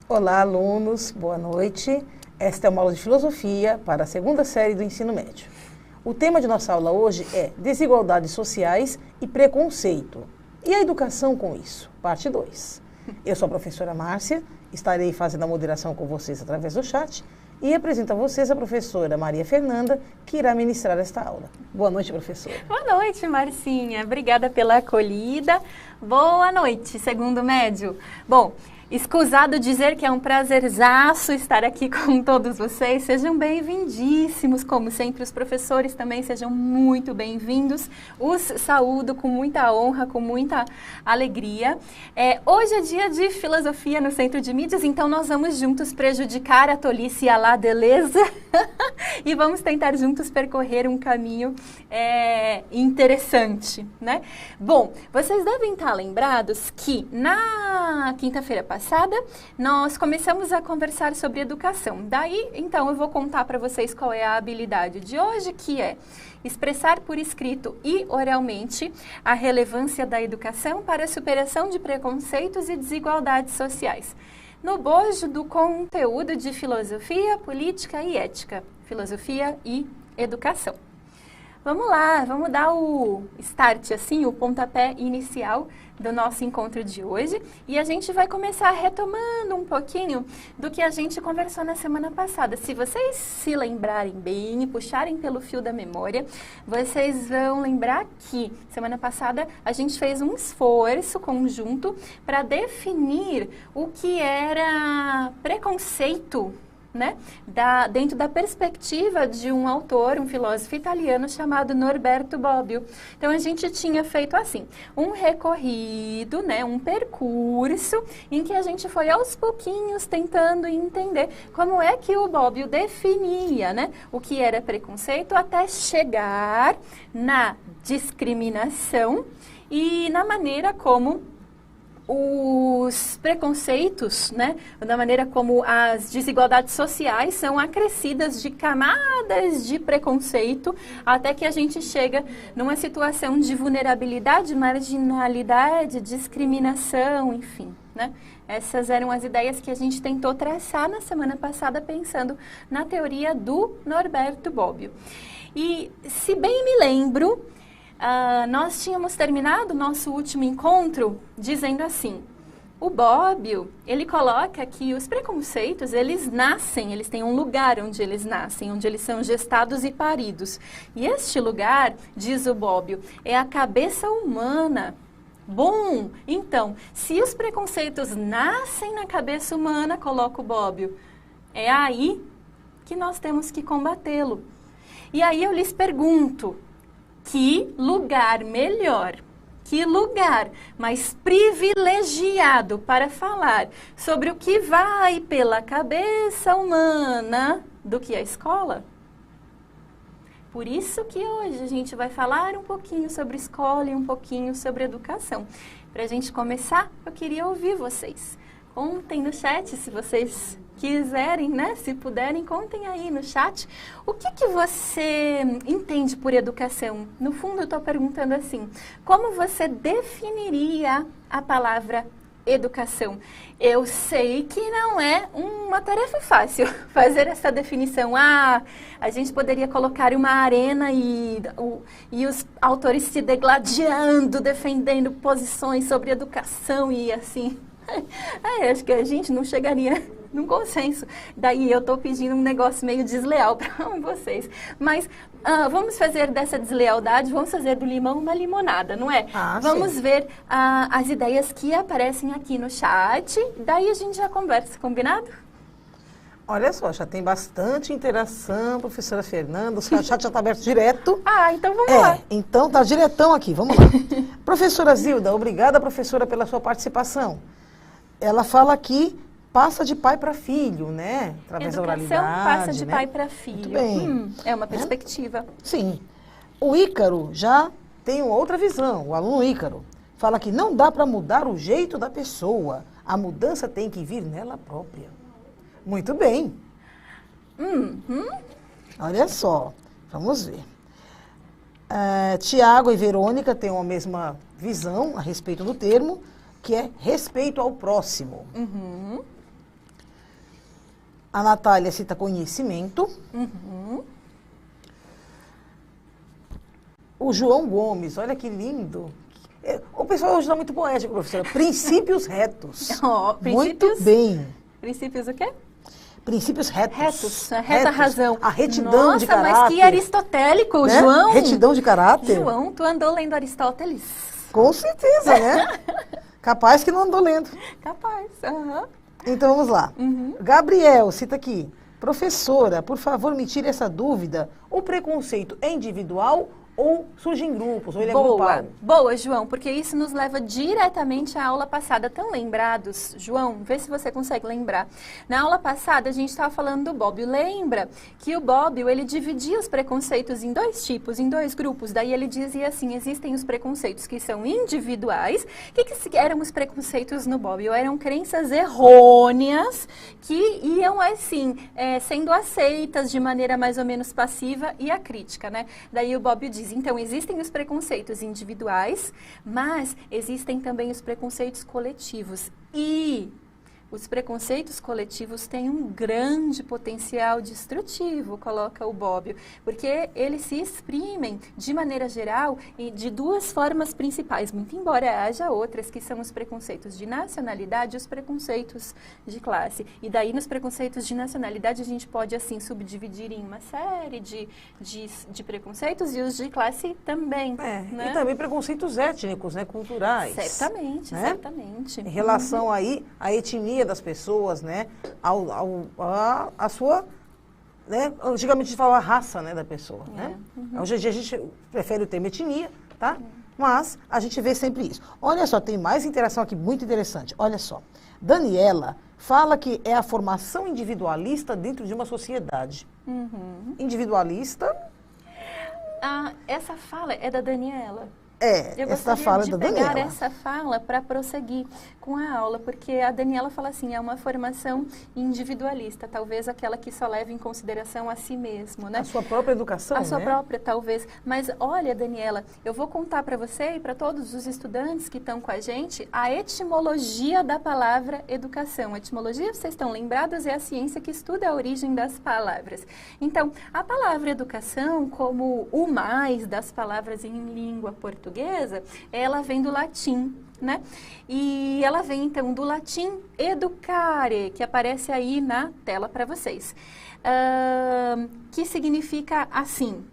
Olá, alunos, boa noite. Esta é uma aula de filosofia para a segunda série do ensino médio. O tema de nossa aula hoje é desigualdades sociais e preconceito. E a educação com isso? Parte 2. Eu sou a professora Márcia, estarei fazendo a moderação com vocês através do chat e apresento a vocês a professora Maria Fernanda, que irá ministrar esta aula. Boa noite, professora. Boa noite, Marcinha. Obrigada pela acolhida. Boa noite, segundo médio. Bom, escusado dizer que é um prazerzaço estar aqui com todos vocês. Sejam bem-vindíssimos, como sempre. Os professores também sejam muito bem-vindos. Os saúdo com muita honra, com muita alegria. Hoje é dia de filosofia no Centro de Mídias, então nós vamos juntos prejudicar a tolice e a laddeleza e vamos tentar juntos percorrer um caminho interessante, né? Bom, vocês devem estar lembrados que na quinta-feira passada, nós começamos a conversar sobre educação. Daí, então, eu vou contar para vocês qual é a habilidade de hoje, que é expressar por escrito e oralmente a relevância da educação para a superação de preconceitos e desigualdades sociais, no bojo do conteúdo de filosofia, política e ética, filosofia e educação. Vamos lá, vamos dar o start, assim, o pontapé inicial do nosso encontro de hoje. E a gente vai começar retomando um pouquinho do que a gente conversou na semana passada. Se vocês se lembrarem bem e puxarem pelo fio da memória, vocês vão lembrar que semana passada a gente fez um esforço conjunto para definir o que era preconceito, né? Dentro da perspectiva de um autor, um filósofo italiano chamado Norberto Bobbio. Então, a gente tinha feito assim, um recorrido, né? Um percurso em que a gente foi aos pouquinhos tentando entender como é que o Bobbio definia, né? O que era preconceito até chegar na discriminação e na maneira como os preconceitos, né, da maneira como as desigualdades sociais são acrescidas de camadas de preconceito até que a gente chega numa situação de vulnerabilidade, marginalidade, discriminação, enfim, né? Essas eram as ideias que a gente tentou traçar na semana passada pensando na teoria do Norberto Bobbio. E, se bem me lembro, nós tínhamos terminado o nosso último encontro dizendo assim, o Bobbio, ele coloca que os preconceitos, eles nascem, eles têm um lugar onde eles nascem, onde eles são gestados e paridos. E este lugar, diz o Bobbio, é a cabeça humana. Bom, então, se os preconceitos nascem na cabeça humana, coloca o Bobbio, é aí que nós temos que combatê-lo. E aí eu lhes pergunto, que lugar melhor, que lugar mais privilegiado para falar sobre o que vai pela cabeça humana do que a escola? Por isso que hoje a gente vai falar um pouquinho sobre escola e um pouquinho sobre educação. Para a gente começar, eu queria ouvir vocês. Contem no chat se vocês quiserem, né? Se puderem, contem aí no chat. O que você entende por educação? No fundo, eu estou perguntando assim, como você definiria a palavra educação? Eu sei que não é uma tarefa fácil fazer essa definição. A gente poderia colocar uma arena e os autores se degladiando, defendendo posições sobre educação e assim. Acho que a gente não chegaria num consenso. Daí eu estou pedindo um negócio meio desleal para vocês. Mas vamos fazer dessa deslealdade, vamos fazer do limão uma limonada, não é? Vamos sim. ver as ideias que aparecem aqui no chat. Daí a gente já conversa, combinado? Olha só, já tem bastante interação, professora Fernanda, o chat já está aberto direto. Então vamos lá. Então tá diretão aqui, vamos lá. Professora Zilda, obrigada, professora, pela sua participação. Ela fala aqui, passa de pai para filho, né? Através da oralidade. Passa de né? pai para filho. Muito bem. É uma perspectiva. Sim. O Ícaro já tem uma outra visão, o aluno Ícaro. Fala que não dá para mudar o jeito da pessoa. A mudança tem que vir nela própria. Muito bem. Olha só, vamos ver. Tiago e Verônica têm uma mesma visão a respeito do termo, que é respeito ao próximo. A Natália cita conhecimento. O João Gomes, olha que lindo. O pessoal hoje está muito poético, professora. Princípios retos. Muito bem. Princípios o quê? Princípios retos. Retos, a reta razão. A retidão de caráter. Nossa, mas que aristotélico, né? João. Retidão de caráter. João, tu andou lendo Aristóteles? Com certeza, né? Capaz que não andou lendo. Capaz, Então, vamos lá. Gabriel, cita aqui. Professora, por favor, me tire essa dúvida. O preconceito é individual ou surge em grupos, ou ele é grupal? Boa, João, porque isso nos leva diretamente à aula passada. Estão lembrados? João, vê se você consegue lembrar. Na aula passada, a gente estava falando do Bobbio. Lembra que o Bobbio, ele dividia os preconceitos em dois tipos, em dois grupos. Daí ele dizia assim, existem os preconceitos que são individuais. O que eram os preconceitos no Bobbio? Eram crenças errôneas que iam, assim, sendo aceitas de maneira mais ou menos passiva e acrítica, né? Daí o Bobbio diz, então, existem os preconceitos individuais, mas existem também os preconceitos coletivos. E os preconceitos coletivos têm um grande potencial destrutivo, coloca o Bobbio, porque eles se exprimem, de maneira geral, de duas formas principais, muito embora haja outras, que são os preconceitos de nacionalidade e os preconceitos de classe. E daí, nos preconceitos de nacionalidade, a gente pode, assim, subdividir em uma série de preconceitos e os de classe também. Né? E também preconceitos étnicos, né, culturais. Certamente, né? certamente. Em relação aí à etnia das pessoas, né, a sua, né, antigamente a gente falava raça, né, da pessoa, né? Hoje em dia a gente prefere o termo etnia, tá? Mas a gente vê sempre isso. Olha só, tem mais interação aqui, muito interessante. Olha só, Daniela fala que é a formação individualista dentro de uma sociedade. Individualista? Essa fala é da Daniela. Eu essa fala gostaria de pegar essa fala para prosseguir com a aula, porque a Daniela fala assim, é uma formação individualista, talvez aquela que só leva em consideração a si mesmo, né? A sua própria educação, A sua né? própria, talvez. Mas olha, Daniela, eu vou contar para você e para todos os estudantes que estão com a gente a etimologia da palavra educação. A etimologia, vocês estão lembrados, é a ciência que estuda a origem das palavras. Então, a palavra educação, como o mais das palavras em língua portuguesa, ela vem do latim, né? E ela vem, então, do latim educare, que aparece aí na tela para vocês, que significa assim,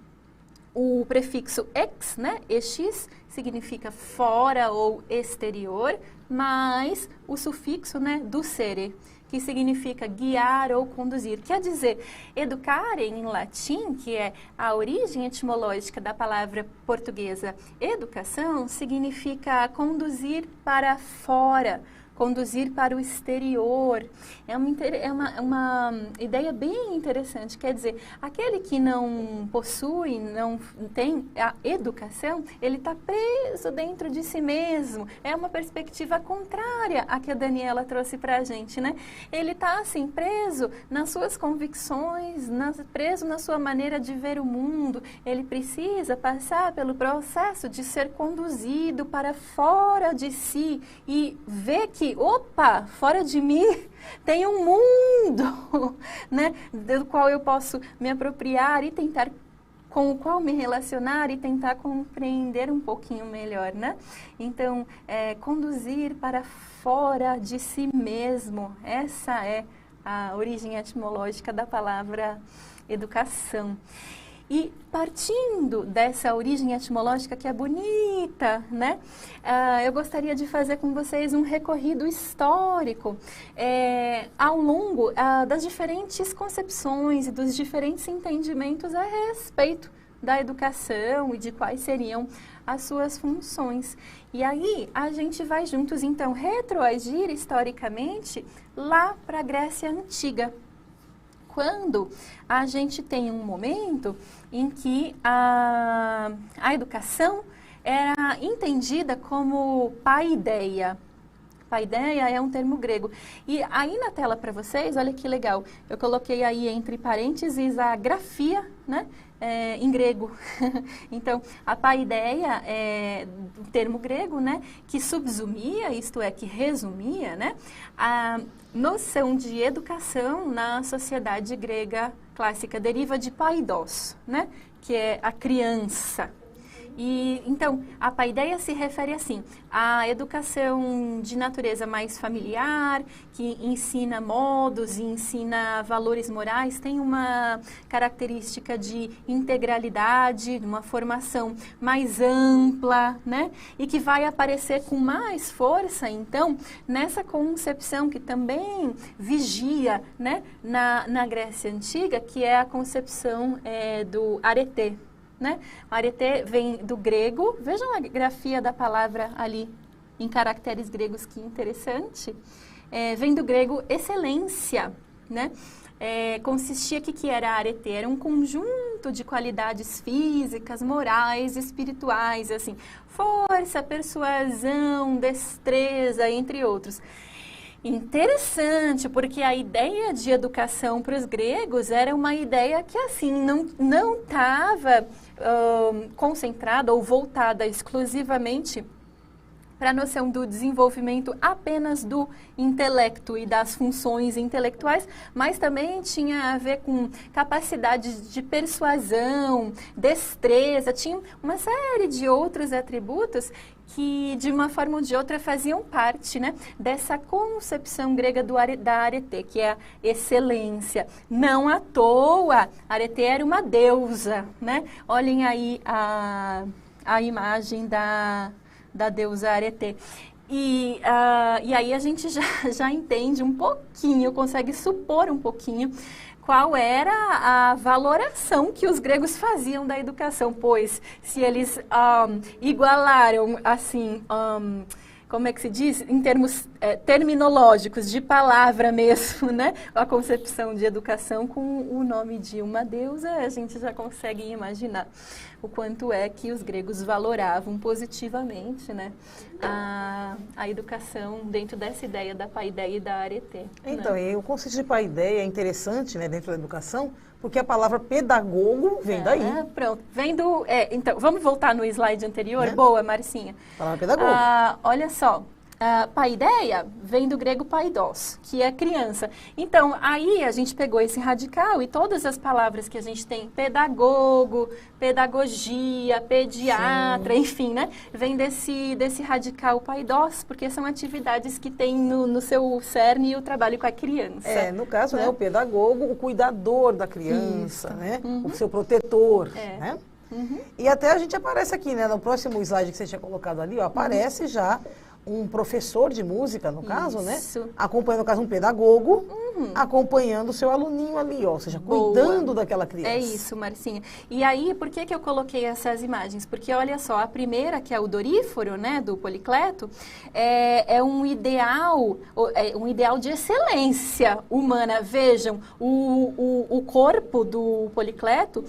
o prefixo ex, né? Ex significa fora ou exterior, mais o sufixo, né, do sere, que significa guiar ou conduzir. Quer dizer, educare em latim, que é a origem etimológica da palavra portuguesa educação, significa conduzir para fora, conduzir para o exterior. É uma ideia bem interessante. Quer dizer, aquele que não possui, não tem a educação, ele está preso dentro de si mesmo. É uma perspectiva contrária à que a Daniela trouxe para a gente, né? Ele está, assim, preso nas suas convicções, preso na sua maneira de ver o mundo. Ele precisa passar pelo processo de ser conduzido para fora de si e ver que, opa, fora de mim tem um mundo, né, do qual eu posso me apropriar e tentar, com o qual me relacionar e tentar compreender um pouquinho melhor, né? Então, conduzir para fora de si mesmo, essa é a origem etimológica da palavra educação. E partindo dessa origem etimológica que é bonita, né? Eu gostaria de fazer com vocês um recorrido histórico ao longo das diferentes concepções e dos diferentes entendimentos a respeito da educação e de quais seriam as suas funções. E aí a gente vai juntos, então, retroagir historicamente lá para a Grécia Antiga, quando a gente tem um momento em que a educação era entendida como paideia. Paideia é um termo grego. E aí na tela para vocês, olha que legal, eu coloquei aí entre parênteses a grafia, né? em grego. Então, a paideia é um termo grego, né, que subsumia, isto é, que resumia, né, a noção de educação na sociedade grega clássica. Deriva de paidos, né, que é a criança. E, então, a paideia se refere assim, à educação de natureza mais familiar, que ensina modos e ensina valores morais, tem uma característica de integralidade, uma formação mais ampla, né? E que vai aparecer com mais força, então, nessa concepção que também vigia, né, na Grécia Antiga, que é a concepção do arete. Né? O arete vem do grego, vejam a grafia da palavra ali em caracteres gregos, que interessante. Vem do grego excelência, né? Consistia, que era arete? Era um conjunto de qualidades físicas, morais, espirituais, assim, força, persuasão, destreza, entre outros. Interessante, porque a ideia de educação para os gregos era uma ideia que, assim, não estava concentrada ou voltada exclusivamente para a noção do desenvolvimento apenas do intelecto e das funções intelectuais, mas também tinha a ver com capacidade de persuasão, destreza, tinha uma série de outros atributos que, de uma forma ou de outra, faziam parte, né, dessa concepção grega da arete, que é a excelência. Não à toa, a arete era uma deusa, né? Olhem aí a imagem da deusa arete. E aí a gente já entende um pouquinho, consegue supor um pouquinho qual era a valoração que os gregos faziam da educação, pois se eles igualaram, assim, como é que se diz? Em termos terminológicos, de palavra mesmo, né? A concepção de educação com o nome de uma deusa, a gente já consegue imaginar o quanto é que os gregos valoravam positivamente, né, a educação dentro dessa ideia da paideia e da arete. Então, né? e o conceito de paideia é interessante, né, dentro da educação, porque a palavra pedagogo vem daí. Pronto, vem do... então, vamos voltar no slide anterior? Né? Boa, Marcinha. Palavra pedagogo. Olha só. Paideia vem do grego paidos, que é criança. Então, aí a gente pegou esse radical e todas as palavras que a gente tem, pedagogo, pedagogia, pediatra, enfim, né? Vem desse radical paidos, porque são atividades que tem no seu cerne o trabalho com a criança. No caso, né, o pedagogo, o cuidador da criança, né? O seu protetor, né? E até a gente aparece aqui, né? No próximo slide que você tinha colocado ali, ó, aparece já um professor de música, no caso, né? Acompanhando, no caso, um pedagogo, acompanhando o seu aluninho ali, ó, ou seja, cuidando daquela criança. É isso, Marcinha. E aí, por que eu coloquei essas imagens? Porque, olha só, a primeira, que é o Doríforo, né, do Policleto, é um ideal de excelência humana. Vejam, o corpo do Policleto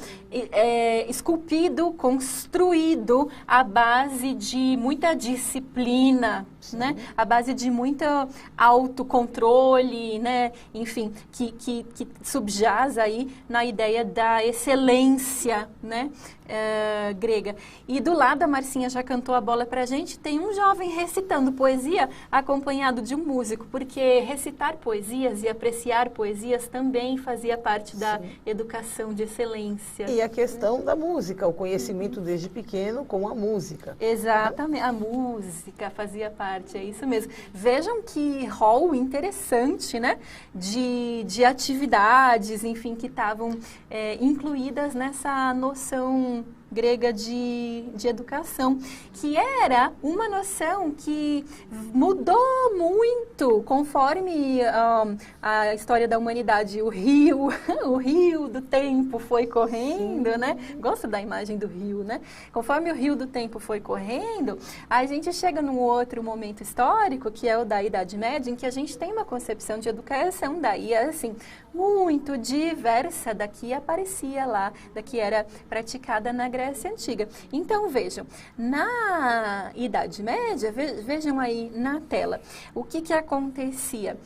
esculpido, construído à base de muita disciplina, né? A base de muito autocontrole, né? Enfim, que subjaz aí na ideia da excelência, né? Grega. E do lado, a Marcinha já cantou a bola pra gente, tem um jovem recitando poesia acompanhado de um músico, porque recitar poesias e apreciar poesias também fazia parte da educação de excelência. E a questão da música, o conhecimento desde pequeno com a música. Exatamente, a música fazia parte, é isso mesmo. Vejam que rol interessante, né, de atividades, enfim, que estavam incluídas nessa noção grega de educação, que era uma noção que mudou muito conforme a história da humanidade. O rio do tempo foi correndo, né? Gosto da imagem do rio, né? Conforme o rio do tempo foi correndo, a gente chega num outro momento histórico, que é o da Idade Média, em que a gente tem uma concepção de educação daí, assim, muito diversa da que aparecia lá, da que era praticada na Grécia Antiga. Então, vejam, na Idade Média, vejam aí na tela, o que acontecia?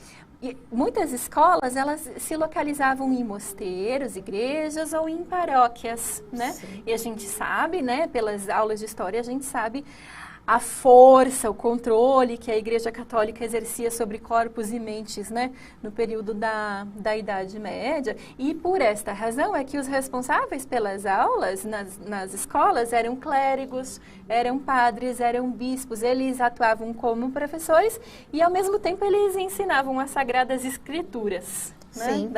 E muitas escolas, elas se localizavam em mosteiros, igrejas ou em paróquias, né? Sim. E a gente sabe, né, pelas aulas de história, a gente sabe a força, o controle que a Igreja Católica exercia sobre corpos e mentes, né, no período da Idade Média. E por esta razão é que os responsáveis pelas aulas nas escolas eram clérigos, eram padres, eram bispos. Eles atuavam como professores e, ao mesmo tempo, eles ensinavam as Sagradas Escrituras. Né? Sim.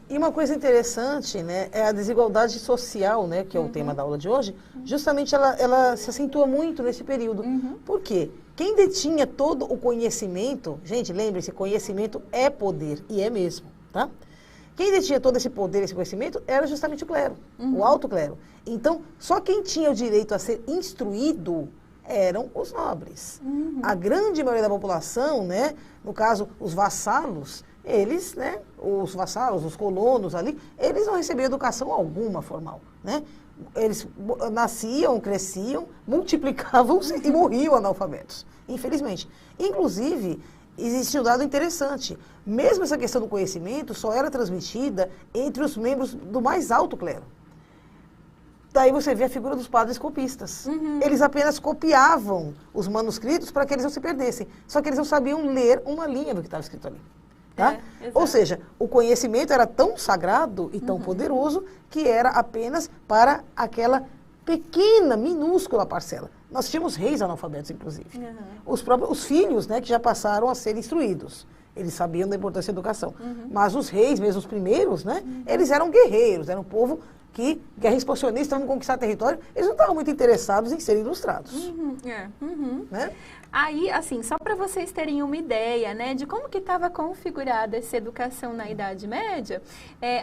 E uma coisa interessante, né, é a desigualdade social, né, que é o tema da aula de hoje. Justamente ela se acentua muito nesse período. Por quê? Quem detinha todo o conhecimento, gente, lembre-se, conhecimento é poder, e é mesmo, tá? Quem detinha todo esse poder, esse conhecimento, era justamente o clero, o alto clero. Então, só quem tinha o direito a ser instruído eram os nobres. A grande maioria da população, né, no caso, os vassalos, eles, né, os vassalos, os colonos ali, eles não recebiam educação alguma formal, né? Eles nasciam, cresciam, multiplicavam-se e morriam analfabetos, infelizmente. Inclusive, existe um dado interessante. Mesmo essa questão do conhecimento só era transmitida entre os membros do mais alto clero. Daí você vê a figura dos padres copistas. Eles apenas copiavam os manuscritos para que eles não se perdessem. Só que eles não sabiam ler uma linha do que estava escrito ali. Tá? Ou seja, o conhecimento era tão sagrado e tão poderoso que era apenas para aquela pequena, minúscula parcela. Nós tínhamos reis analfabetos, inclusive. Os filhos, né, que já passaram a ser instruídos. Eles sabiam da importância da educação. Mas os reis, mesmo os primeiros, né, eles eram guerreiros, eram um povo que, guerra expansionista, vamos conquistar território, eles não estavam muito interessados em serem ilustrados. Né? Aí, assim, só para vocês terem uma ideia, né, de como que estava configurada essa educação na Idade Média,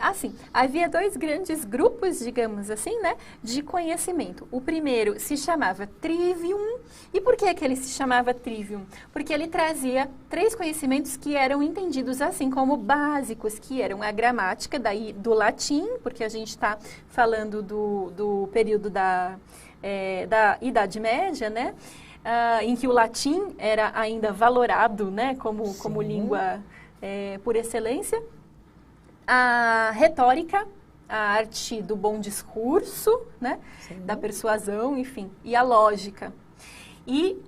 assim, havia dois grandes grupos, digamos assim, né, de conhecimento. O primeiro se chamava Trivium. E por que ele se chamava Trivium? Porque ele trazia 3 conhecimentos que eram entendidos assim como básicos, que eram a gramática, daí do latim, porque a gente está falando do período da Idade Média, né? Em que o latim era ainda valorado, né, como língua por excelência. A retórica, a arte do bom discurso, né, da persuasão, enfim, e a lógica. E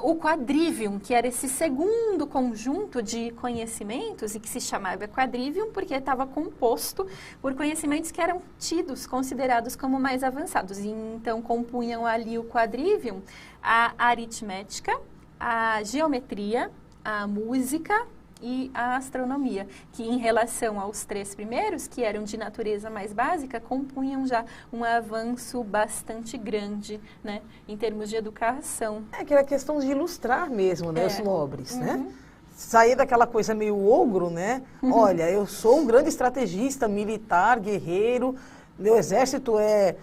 o quadrivium, que era esse segundo conjunto de conhecimentos, e que se chamava quadrivium porque estava composto por conhecimentos que eram considerados como mais avançados. E então compunham ali o quadrivium a aritmética, a geometria, a música e a astronomia, que em relação aos 3 primeiros, que eram de natureza mais básica, compunham já um avanço bastante grande, né, em termos de educação. Que era questão de ilustrar mesmo, né, os nobres, né? Sair daquela coisa meio ogro, né? Olha, eu sou um grande estrategista, militar, guerreiro, meu exército é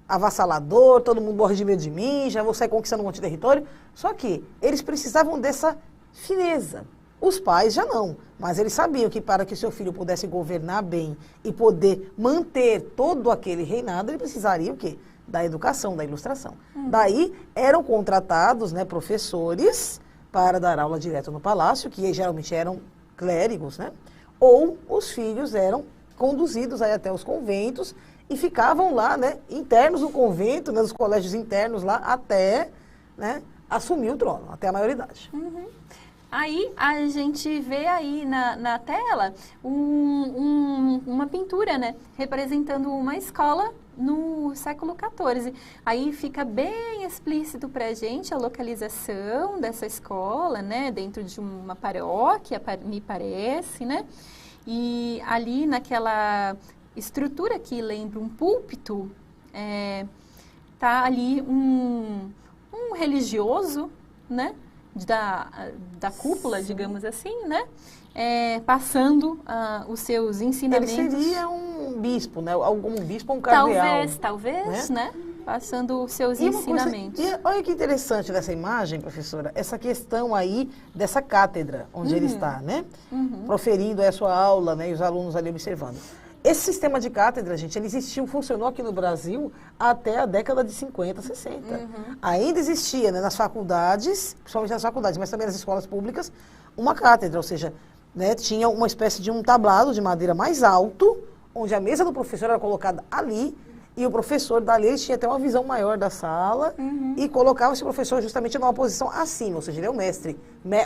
avassalador, todo mundo morre de medo de mim, já vou sair conquistando um monte de território. Só que eles precisavam dessa fineza. Os pais já não, mas eles sabiam que para que o seu filho pudesse governar bem e poder manter todo aquele reinado, ele precisaria o quê? Da educação, da ilustração. Daí eram contratados, né, professores para dar aula direto no palácio, que geralmente eram clérigos, né? Ou os filhos eram conduzidos aí até os conventos e ficavam lá, né, internos no convento, né, nos colégios internos lá, até, né, assumir o trono, até a maioridade. Aí a gente vê aí na tela uma pintura, né, representando uma escola no século XIV. Aí fica bem explícito para a gente a localização dessa escola, né, dentro de uma paróquia, me parece, né, e ali naquela estrutura que lembra um púlpito, tá ali um religioso, né, da cúpula, digamos assim, né? Passando os seus ensinamentos. Ele seria um bispo, né? Algum bispo ou um cardeal. Talvez, né? Passando os seus ensinamentos. Olha que interessante dessa imagem, professora, essa questão aí dessa cátedra, onde ele está, né? Proferindo a sua aula, né? E os alunos ali observando. Esse sistema de cátedra, gente, ele existiu, funcionou aqui no Brasil até a década de 50, 60. Ainda existia, né, nas faculdades, principalmente nas faculdades, mas também nas escolas públicas, uma cátedra, ou seja, né, tinha uma espécie de um tablado de madeira mais alto, onde a mesa do professor era colocada ali, e o professor dali ele tinha até uma visão maior da sala e colocava esse professor justamente numa posição acima, ou seja, ele é o mestre,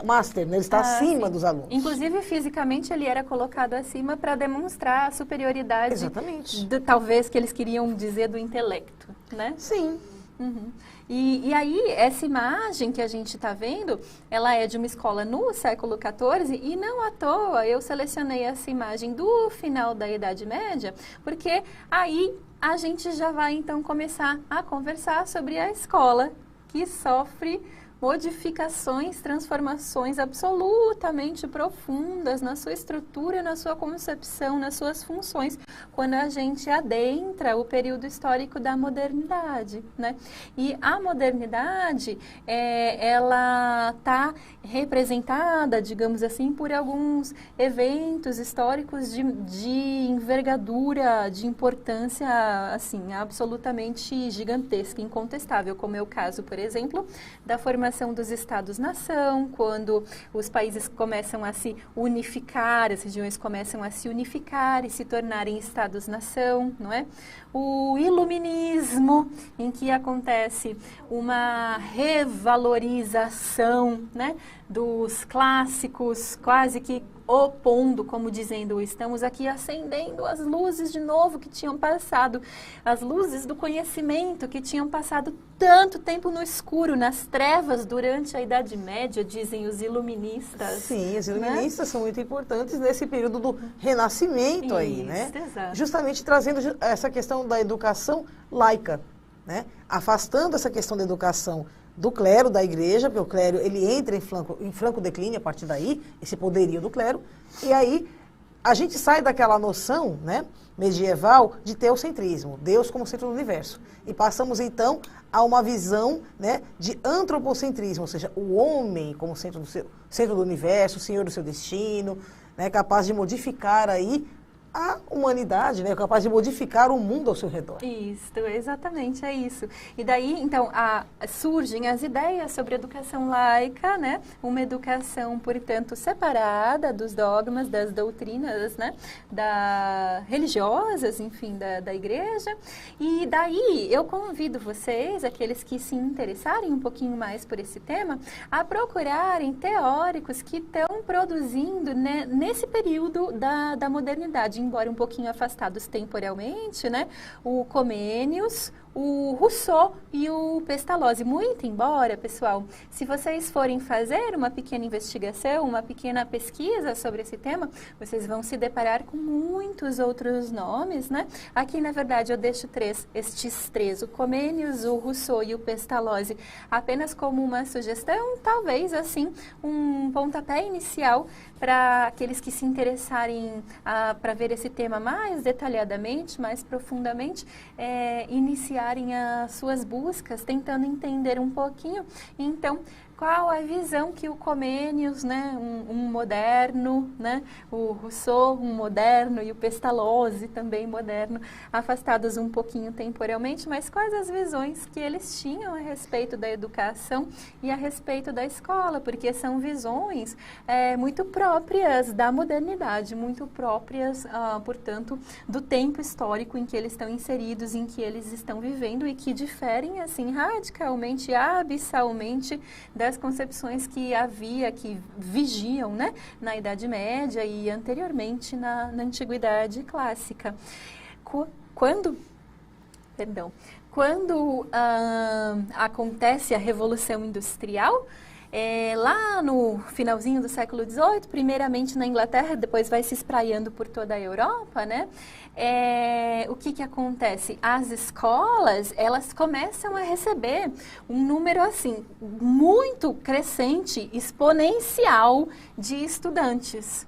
master, né? Ele está acima dos alunos. Inclusive, fisicamente, ele era colocado acima para demonstrar a superioridade, exatamente, talvez que eles queriam dizer do intelecto, né? Sim. E aí, essa imagem que a gente está vendo, ela é de uma escola no século XIV e não à toa eu selecionei essa imagem do final da Idade Média, porque aí a gente já vai então começar a conversar sobre a escola que sofre modificações, transformações absolutamente profundas na sua estrutura, na sua concepção, nas suas funções, quando a gente adentra o período histórico da modernidade, né? E a modernidade, ela está representada, digamos assim, por alguns eventos históricos de envergadura, de importância, assim, absolutamente gigantesca, incontestável, como é o caso, por exemplo, da formação dos Estados-nação, quando os países começam a se unificar, as regiões começam a se unificar e se tornarem Estados-nação, não é? O iluminismo, em que acontece uma revalorização, né, dos clássicos, quase que opondo, como dizendo, estamos aqui acendendo as luzes de novo que tinham passado, as luzes do conhecimento que tinham passado tanto tempo no escuro, nas trevas durante a Idade Média, dizem os iluministas. Sim, os iluministas, né, são muito importantes nesse período do Renascimento aí, né? Exato. Justamente trazendo essa questão da educação laica, né? Afastando essa questão da educação do clero, da igreja, porque o clero ele entra em franco declínio a partir daí, esse poderio do clero, e aí a gente sai daquela noção, né, medieval de teocentrismo, Deus como centro do universo, e passamos então a uma visão, né, de antropocentrismo, ou seja, o homem como centro do universo, o senhor do seu destino, né, capaz de modificar aí a humanidade, né, capaz de modificar o mundo ao seu redor. Isso, exatamente, é isso. E daí, então, surgem as ideias sobre educação laica, né, uma educação, portanto, separada dos dogmas, das doutrinas, né, religiosas, enfim, da igreja. E daí, eu convido vocês, aqueles que se interessarem um pouquinho mais por esse tema, a procurarem teóricos que estão produzindo, né, nesse período da modernidade, embora um pouquinho afastados temporalmente, né? O Comênios, o Rousseau e o Pestalozzi. Muito embora, pessoal, se vocês forem fazer uma pequena investigação, uma pequena pesquisa sobre esse tema, vocês vão se deparar com muitos outros nomes, né? Aqui, na verdade, eu deixo estes três, o Comênios, o Rousseau e o Pestalozzi, apenas como uma sugestão, talvez, assim, um pontapé inicial para aqueles que se interessarem para ver esse tema mais detalhadamente, mais profundamente, iniciarem as suas buscas, tentando entender um pouquinho, então, qual a visão que o Comênios, né, um moderno, né, o Rousseau, um moderno, e o Pestalozzi, também moderno, afastados um pouquinho temporalmente, mas quais as visões que eles tinham a respeito da educação e a respeito da escola, porque são visões muito próprias da modernidade, muito próprias, portanto, do tempo histórico em que eles estão inseridos, em que eles estão vivendo e que diferem, assim, radicalmente, abissalmente das concepções que havia, que vigiam, né, na Idade Média e anteriormente na Antiguidade Clássica. Quando acontece a Revolução Industrial, lá no finalzinho do século XVIII, primeiramente na Inglaterra, depois vai se espraiando por toda a Europa, né? O que acontece? As escolas, elas começam a receber um número, assim, muito crescente, exponencial de estudantes.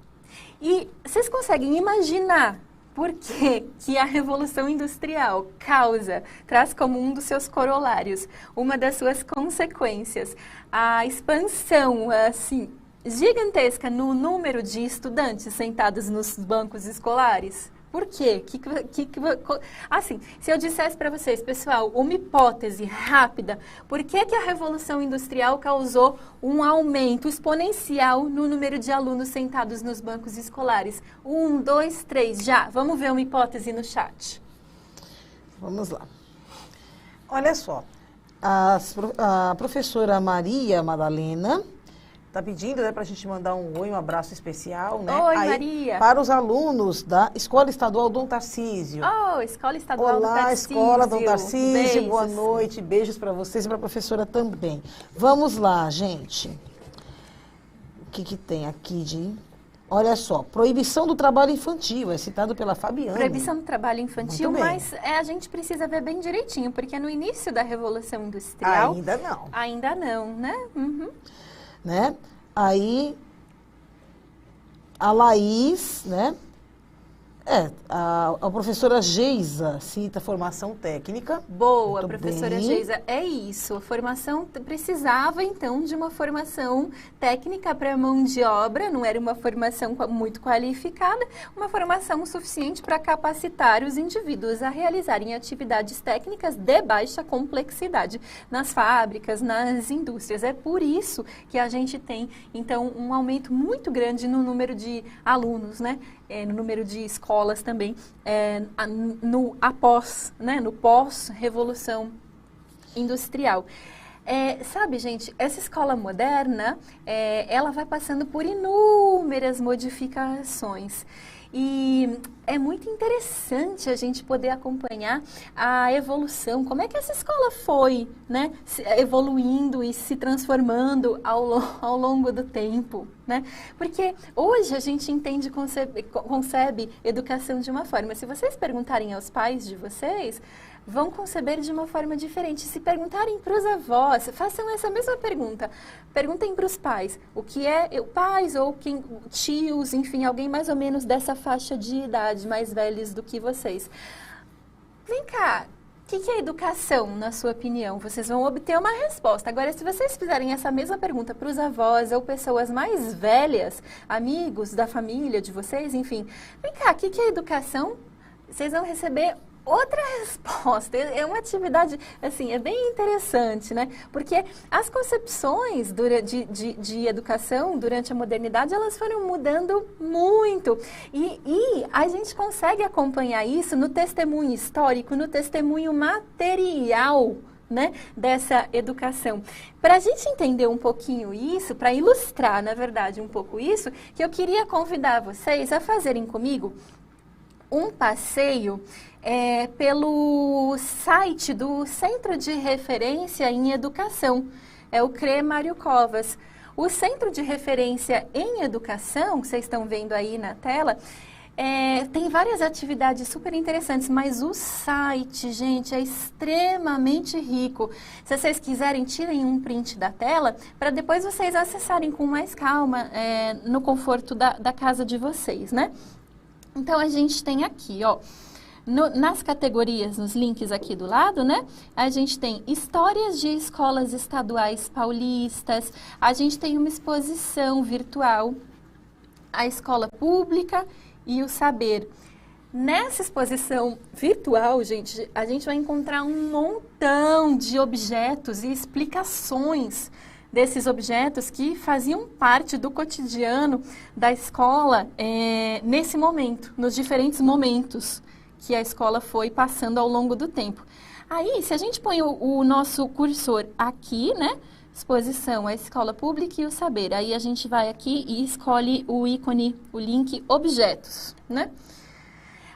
E vocês conseguem imaginar por que a Revolução Industrial traz como um dos seus corolários, uma das suas consequências, a expansão, assim, gigantesca no número de estudantes sentados nos bancos escolares? Por quê? Assim, se eu dissesse para vocês, pessoal, uma hipótese rápida, por que a Revolução Industrial causou um aumento exponencial no número de alunos sentados nos bancos escolares? 1, 2, 3, já. Vamos ver uma hipótese no chat. Vamos lá. Olha só, a professora Maria Madalena está pedindo, né, para a gente mandar um oi, um abraço especial, né? Oi, Maria. Para os alunos da Escola Estadual Dom Tarcísio. Oh, Escola Estadual Dom Tarcísio. Olá, Escola Dom Tarcísio, beijos. Boa noite, beijos para vocês e para a professora também. Vamos lá, gente. O que tem aqui de... Olha só, proibição do trabalho infantil, é citado pela Fabiana. Proibição do trabalho infantil, Muito bem. mas a gente precisa ver bem direitinho, porque no início da Revolução Industrial... Ainda não. Ainda não, né? Uhum. Né? Aí, a Laís, né? A professora Geisa cita formação técnica. Boa, Muito professora bem. Geisa, é isso. A formação precisava, então, de uma formação técnica para mão de obra, não era uma formação muito qualificada, uma formação suficiente para capacitar os indivíduos a realizarem atividades técnicas de baixa complexidade nas fábricas, nas indústrias. É por isso que a gente tem, então, um aumento muito grande no número de alunos, né? No número de escolas também, no pós-revolução industrial. Sabe, gente, essa escola moderna, ela vai passando por inúmeras modificações. E é muito interessante a gente poder acompanhar a evolução, como é que essa escola foi, né, evoluindo e se transformando ao longo do tempo, né? Porque hoje a gente entende, concebe educação de uma forma. Se vocês perguntarem aos pais de vocês, vão conceber de uma forma diferente. Se perguntarem para os avós, façam essa mesma pergunta. Perguntem para os pais, o que é pais ou tios, enfim, alguém mais ou menos dessa faixa de idade, mais velhos do que vocês. Vem cá, o que é educação, na sua opinião? Vocês vão obter uma resposta. Agora, se vocês fizerem essa mesma pergunta para os avós ou pessoas mais velhas, amigos da família de vocês, enfim, vem cá, o que é educação? Vocês vão receber outra resposta. É uma atividade, assim, é bem interessante, né? Porque as concepções de educação durante a modernidade, elas foram mudando muito. E a gente consegue acompanhar isso no testemunho histórico, no testemunho material, né, dessa educação. Para a gente entender um pouquinho isso, para ilustrar, na verdade, um pouco isso, que eu queria convidar vocês a fazerem comigo um passeio pelo site do Centro de Referência em Educação, é o CRE Mário Covas. O Centro de Referência em Educação, que vocês estão vendo aí na tela, tem várias atividades super interessantes, mas o site, gente, é extremamente rico. Se vocês quiserem, tirem um print da tela, para depois vocês acessarem com mais calma, no conforto da casa de vocês, né? Então, a gente tem aqui, ó, nas categorias, nos links aqui do lado, né? A gente tem histórias de escolas estaduais paulistas, a gente tem uma exposição virtual, a escola pública e o saber. Nessa exposição virtual, gente, a gente vai encontrar um montão de objetos e explicações desses objetos que faziam parte do cotidiano da escola nesse momento, nos diferentes momentos que a escola foi passando ao longo do tempo. Aí, se a gente põe o nosso cursor aqui, né, exposição, a escola pública e o saber, aí a gente vai aqui e escolhe o ícone, o link objetos, né?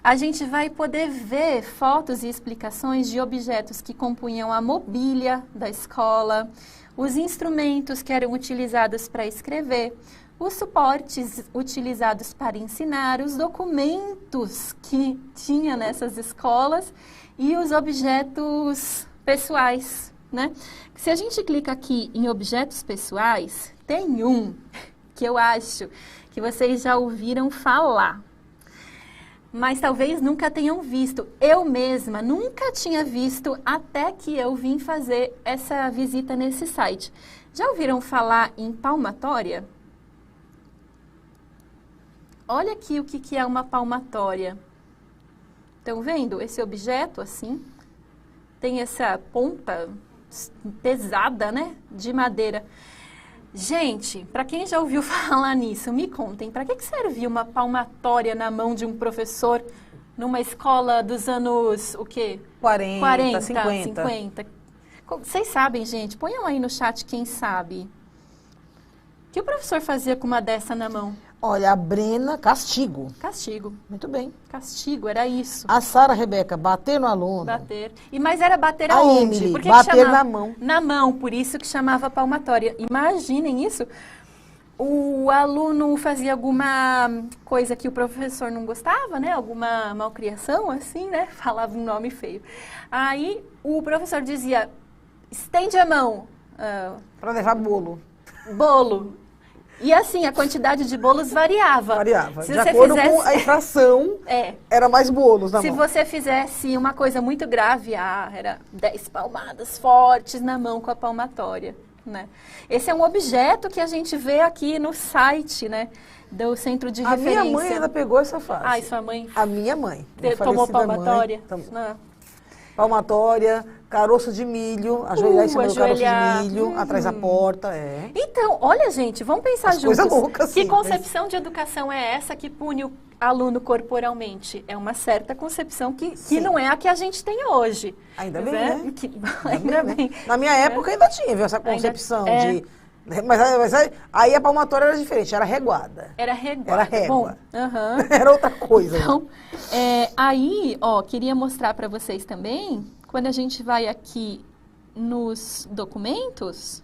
A gente vai poder ver fotos e explicações de objetos que compunham a mobília da escola, os instrumentos que eram utilizados para escrever, os suportes utilizados para ensinar, os documentos que tinha nessas escolas e os objetos pessoais, né? Se a gente clica aqui em objetos pessoais, tem um que eu acho que vocês já ouviram falar, mas talvez nunca tenham visto. Eu mesma nunca tinha visto até que eu vim fazer essa visita nesse site. Já ouviram falar em palmatória? Olha aqui o que é uma palmatória. Estão vendo esse objeto assim? Tem essa ponta pesada, né? De madeira. Gente, para quem já ouviu falar nisso, me contem, para que servia uma palmatória na mão de um professor numa escola dos anos, o quê? 40, 50. Vocês sabem, gente? Ponham aí no chat quem sabe. O que o professor fazia com uma dessa na mão? Olha, a Brena, castigo. Castigo. Muito bem. Castigo, era isso. A Sara Rebeca, bater no aluno. Bater. Mas era bater A aonde? Emily, Por que bater que chamava? na mão. Na mão, por isso que chamava palmatória. Imaginem isso. O aluno fazia alguma coisa que o professor não gostava, né? Alguma malcriação, assim, né? Falava um nome feio. Aí o professor dizia, estende a mão. Para levar bolo. Bolo. E assim, a quantidade de bolos variava. Variava. Se De você acordo fizesse... com a infração, era mais bolos na Se mão. você fizesse uma coisa muito grave, era 10 palmadas fortes na mão com a palmatória, né? Esse é um objeto que a gente vê aqui no site, né? Do centro de referência. A minha mãe ainda pegou essa fase. Ai, sua mãe A minha mãe. tomou palmatória? Palmatória, caroço de milho, ajoelhar em cima do caroço de milho, atrás da porta, Então, olha, gente, vamos pensar juntos. Coisa louca, assim, que concepção de educação é essa que pune o aluno corporalmente? É uma certa concepção que não é a que a gente tem hoje. Ainda bem, né? Ainda bem. Na minha época ainda tinha, viu, essa concepção de... Mas aí a palmatória era diferente, era reguada. Era reguada. Era régua. Bom, era outra coisa. Então, aí, queria mostrar para vocês também, quando a gente vai aqui nos documentos,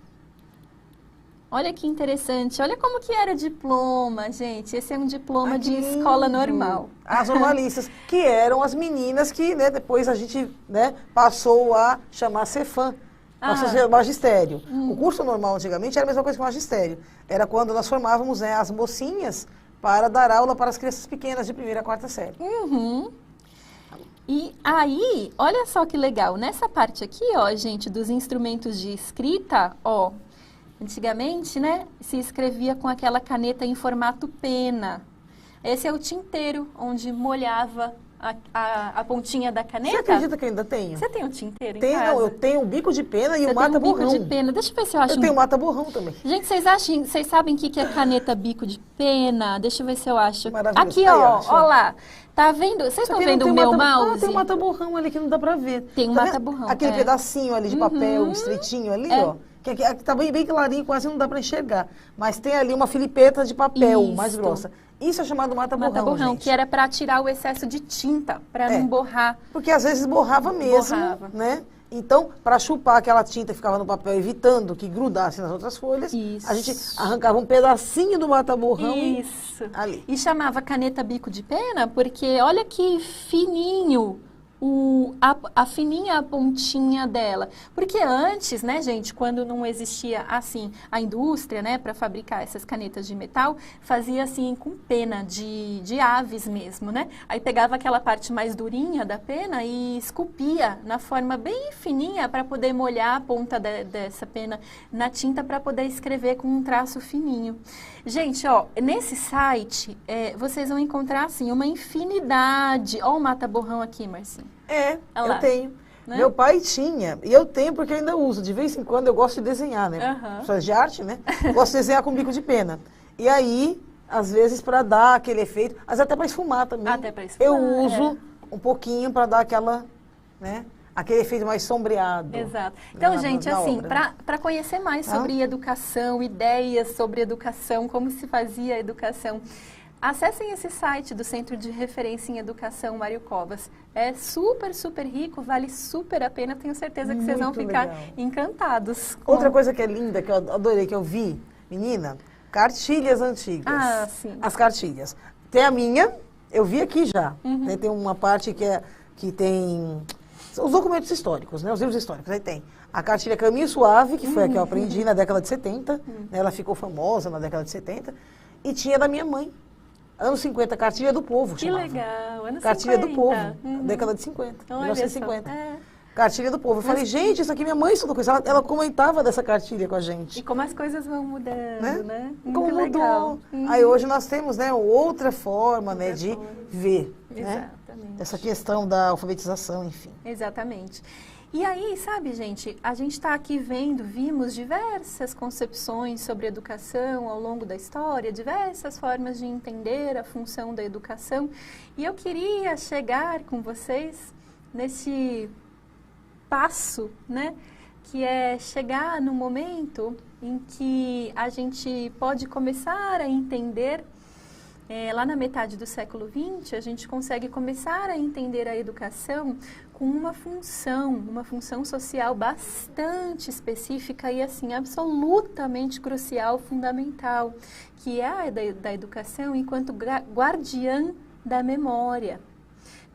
olha que interessante, olha como que era o diploma, gente. Esse é um diploma de escola normal. As normalistas, que eram as meninas que, né, depois a gente, né, passou a chamar Cefam. Nosso magistério. O curso normal, antigamente, era a mesma coisa que o magistério. Era quando nós formávamos, né, as mocinhas para dar aula para as crianças pequenas de 1ª a 4ª série. E aí, olha só que legal. Nessa parte aqui, ó, gente, dos instrumentos de escrita, ó, antigamente, né, se escrevia com aquela caneta em formato pena. Esse é o tinteiro, onde molhava a pontinha da caneta. Você acredita que eu ainda tenho? Você tem um tinteiro em casa? Não, eu tenho o bico de pena e o mata-borrão. Bico de pena. Deixa eu ver se eu acho. Eu tenho o mata-borrão também. Gente, vocês sabem o que é caneta bico de pena? Deixa eu ver se eu acho. Maravilhoso. Aqui, ó lá. Tá vendo? Vocês estão vendo o meu mouse? Tem um mata-borrão ali que não dá pra ver. Tem um mata-borrão. Aquele pedacinho ali de papel, estreitinho ali, ó. Que tá bem clarinho, quase não dá pra enxergar. Mas tem ali uma filipeta de papel mais grossa. Isso é chamado mata-borrão, gente. Que era para tirar o excesso de tinta, para não borrar. Porque às vezes borrava mesmo, né? Então, para chupar aquela tinta que ficava no papel, evitando que grudasse nas outras folhas, a gente arrancava um pedacinho do mata-borrão ali. E chamava caneta bico de pena porque olha que fininho a fininha pontinha dela. Porque antes, né, gente, quando não existia, assim, a indústria, né, para fabricar essas canetas de metal, fazia, assim, com pena de aves mesmo, né? Aí pegava aquela parte mais durinha da pena e esculpia na forma bem fininha para poder molhar a ponta dessa pena na tinta para poder escrever com um traço fininho. Gente, ó, nesse site, vocês vão encontrar, assim, uma infinidade. Ó o mata-borrão aqui, Marcinho. Eu tenho. Né? Meu pai tinha, e eu tenho porque eu ainda uso. De vez em quando eu gosto de desenhar, né? Pessoas de arte, né? Gosto de desenhar com bico de pena. E aí, às vezes, para dar aquele efeito, mas até para esfumar também. Até para esfumar. Eu uso um pouquinho para dar aquela, né? Aquele efeito mais sombreado. Exato. Então, gente, assim, para conhecer mais sobre educação, ideias sobre educação, como se fazia a educação, acessem esse site do Centro de Referência em Educação Mário Covas. É super, super rico, vale super a pena. Tenho certeza que vocês vão ficar encantados. Outra coisa que é linda, que eu adorei, que eu vi, menina, cartilhas antigas. Sim. As cartilhas. Tem a minha, eu vi aqui já. Né? Tem uma parte que tem os documentos históricos, né? Os livros históricos. Aí tem a cartilha Caminho Suave, que foi a que eu aprendi na década de 70. Né? Ela ficou famosa na década de 70. E tinha da minha mãe. Anos 50, Cartilha do Povo, chamava. Que legal, anos Cartilha 50. do Povo, década de 50, Olha 1950. Cartilha do Povo. Eu falei, gente, isso aqui minha mãe estudou com isso. Ela comentava dessa cartilha com a gente. E como as coisas vão mudando, né? Como mudou. Aí hoje nós temos, né, outra forma, né, de ver. Exatamente. Essa questão da alfabetização, enfim. Exatamente. E aí, sabe, gente, a gente está aqui vimos diversas concepções sobre educação ao longo da história, diversas formas de entender a função da educação. E eu queria chegar com vocês nesse passo, né, que é chegar no momento em que a gente pode começar a entender, lá na metade do século XX, a gente consegue começar a entender a educação com uma função social bastante específica e, assim, absolutamente crucial, fundamental, que é a da educação enquanto guardiã da memória.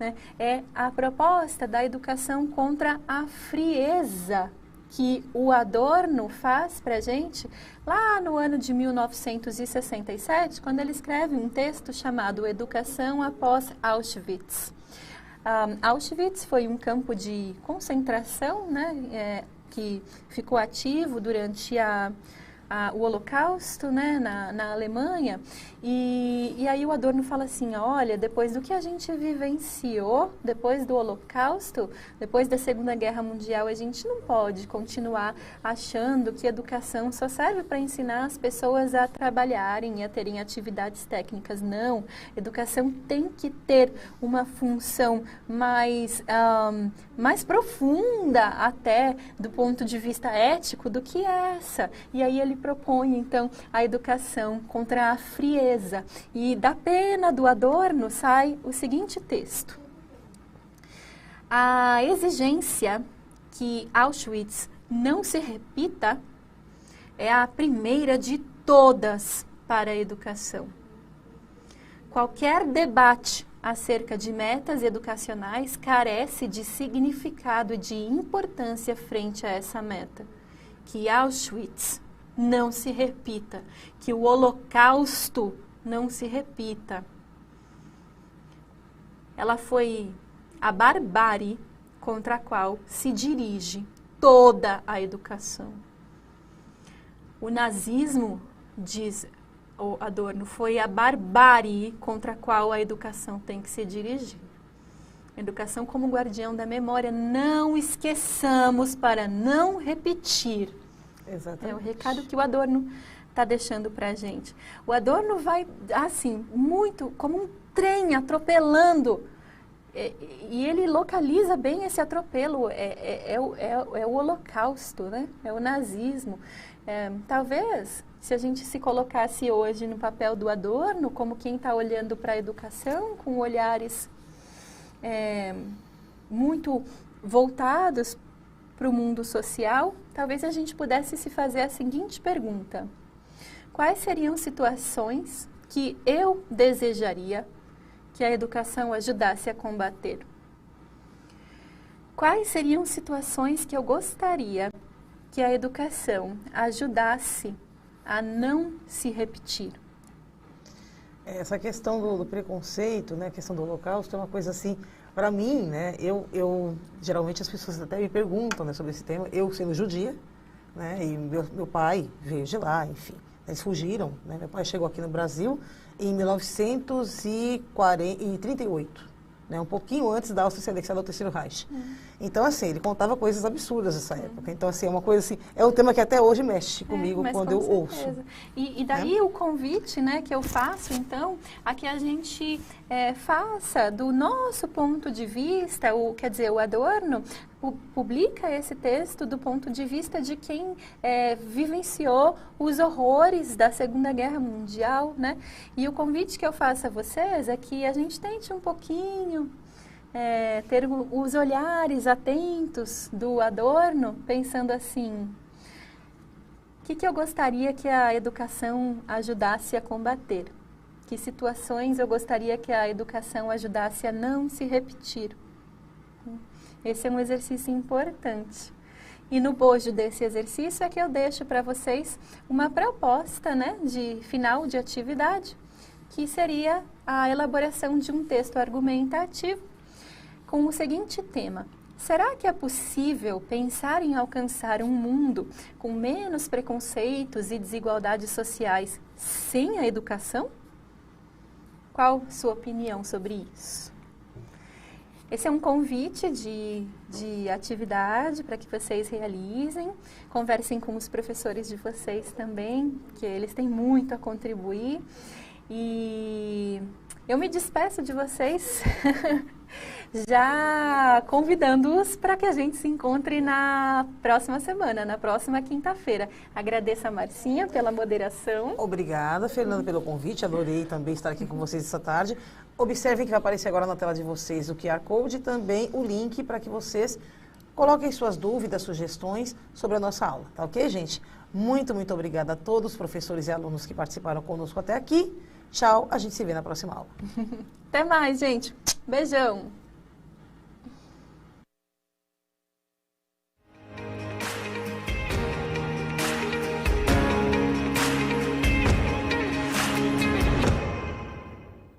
Né? É a proposta da educação contra a frieza que o Adorno faz para a gente lá no ano de 1967, quando ele escreve um texto chamado Educação após Auschwitz. Auschwitz foi um campo de concentração, né, que ficou ativo durante o Holocausto, né, na Alemanha, e aí o Adorno fala assim, olha, depois do que a gente vivenciou, depois do Holocausto, depois da Segunda Guerra Mundial, a gente não pode continuar achando que educação só serve para ensinar as pessoas a trabalharem e a terem atividades técnicas. Não, educação tem que ter uma função mais profunda até do ponto de vista ético do que essa. E aí ele propõe, então, a educação contra a frieza. E da pena do Adorno sai o seguinte texto. A exigência que Auschwitz não se repita é a primeira de todas para a educação. Qualquer debate acerca de metas educacionais carece de significado e de importância frente a essa meta. Que Auschwitz não se repita, que o Holocausto não se repita. Ela foi a barbárie contra a qual se dirige toda a educação. O nazismo, diz o Adorno, foi a barbárie contra a qual a educação tem que se dirigir. Educação como guardião da memória, não esqueçamos para não repetir. Exatamente. É o recado que o Adorno está deixando para a gente. O Adorno vai, assim, muito como um trem atropelando, e ele localiza bem esse atropelo, é o Holocausto, né? É o nazismo. Talvez, se a gente se colocasse hoje no papel do Adorno, como quem está olhando para a educação, com olhares muito voltados para o mundo social, talvez a gente pudesse se fazer a seguinte pergunta: quais seriam situações que eu desejaria que a educação ajudasse a combater? Quais seriam situações que eu gostaria que a educação ajudasse a não se repetir? Essa questão do preconceito, né, a questão do Holocausto é uma coisa assim, para mim, né, eu geralmente as pessoas até me perguntam, né, sobre esse tema, eu sendo judia, né, e meu pai veio de lá, enfim, eles fugiram, né, meu pai chegou aqui no Brasil em 1938, né, um pouquinho antes da Áustria ser anexada ao Terceiro Reich. Então, assim, ele contava coisas absurdas nessa época. Então, assim, é uma coisa assim, é um tema que até hoje mexe comigo quando eu ouço. E daí o convite, né, que eu faço, então, a que a gente faça do nosso ponto de vista, quer dizer, o Adorno publica esse texto do ponto de vista de quem vivenciou os horrores da Segunda Guerra Mundial, né? E o convite que eu faço a vocês é que a gente tente um pouquinho ter os olhares atentos do Adorno, pensando assim: o que eu gostaria que a educação ajudasse a combater? Que situações eu gostaria que a educação ajudasse a não se repetir? Esse é um exercício importante. E no bojo desse exercício é que eu deixo para vocês uma proposta, né, de final de atividade, que seria a elaboração de um texto argumentativo com o seguinte tema: será que é possível pensar em alcançar um mundo com menos preconceitos e desigualdades sociais sem a educação? Qual sua opinião sobre isso? Esse é um convite de atividade para que vocês realizem, conversem com os professores de vocês também, que eles têm muito a contribuir. E eu me despeço de vocês, já convidando-os para que a gente se encontre na próxima semana, na próxima quinta-feira. Agradeço a Marcinha pela moderação. Obrigada, Fernanda, pelo convite. Adorei também estar aqui com vocês essa tarde. Observem que vai aparecer agora na tela de vocês o QR Code e também o link para que vocês coloquem suas dúvidas, sugestões sobre a nossa aula. Tá ok, gente? Muito, muito obrigada a todos os professores e alunos que participaram conosco até aqui. Tchau, a gente se vê na próxima aula. Até mais, gente. Beijão.